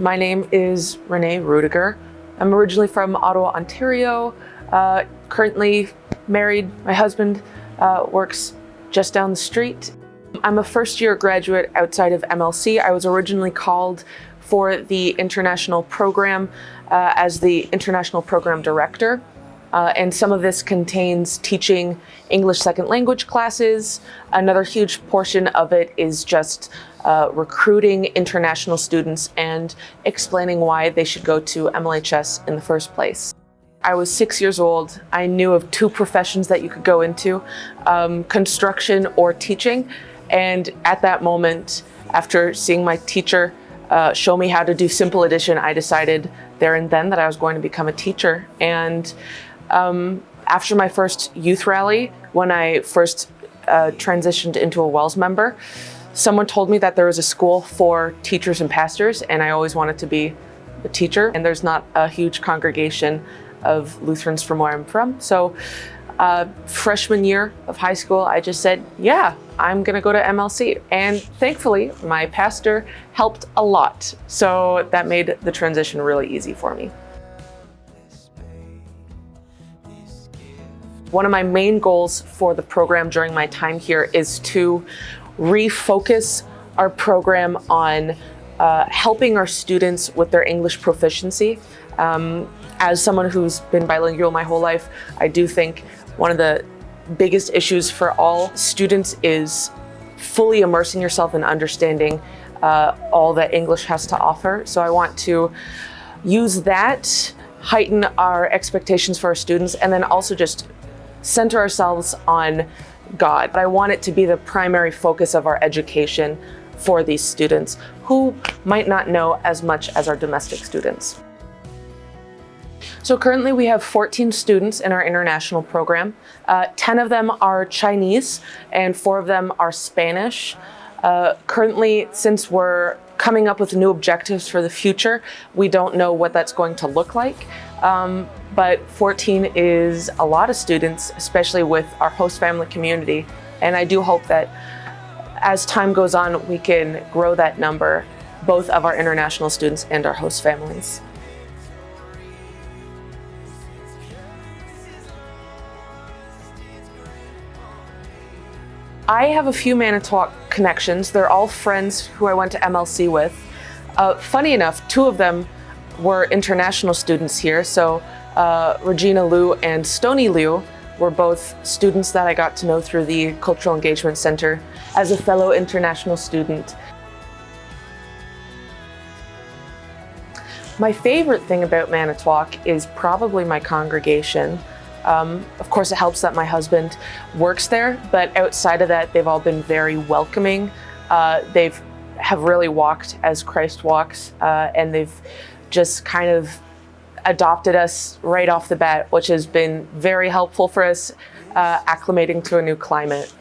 My name is Renee Ruediger. I'm originally from Ottawa, Ontario, currently married. My husband works just down the street. I'm a first-year graduate outside of MLC. I was originally called for the international program as the international program director. And some of this contains teaching English second language classes. Another huge portion of it is just recruiting international students and explaining why they should go to MLHS in the first place. I was 6 years old. I knew of two professions that you could go into, construction or teaching. And at that moment, after seeing my teacher show me how to do simple addition, I decided there and then that I was going to become a teacher. And after my first youth rally, when I first transitioned into a WELS member, someone told me that there was a school for teachers and pastors, and I always wanted to be a teacher. And there's not a huge congregation of Lutherans from where I'm from. So freshman year of high school, I just said, yeah, I'm gonna go to MLC. And thankfully, my pastor helped a lot. So that made the transition really easy for me. One of my main goals for the program during my time here is to refocus our program on helping our students with their English proficiency. As someone who's been bilingual my whole life, I do think one of the biggest issues for all students is fully immersing yourself in understanding all that English has to offer. So I want to use that, heighten our expectations for our students, and then also just center ourselves on God. I want it to be the primary focus of our education for these students who might not know as much as our domestic students. So currently we have 14 students in our international program. 10 of them are Chinese and 4 of them are Spanish. Currently, since we're coming up with new objectives for the future, we don't know what that's going to look like. But 14 is a lot of students, especially with our host family community. And I do hope that as time goes on, we can grow that number, both of our international students and our host families. I have a few Manitowoc connections. They're all friends who I went to MLC with. Funny enough, 2 of them were international students here. So Regina Liu and Stony Liu were both students that I got to know through the Cultural Engagement Center as a fellow international student. My favorite thing about Manitowoc is probably my congregation. Of course, it helps that my husband works there, but outside of that, they've all been very welcoming. They have really walked as Christ walks, and they've just kind of adopted us right off the bat, which has been very helpful for us acclimating to a new climate.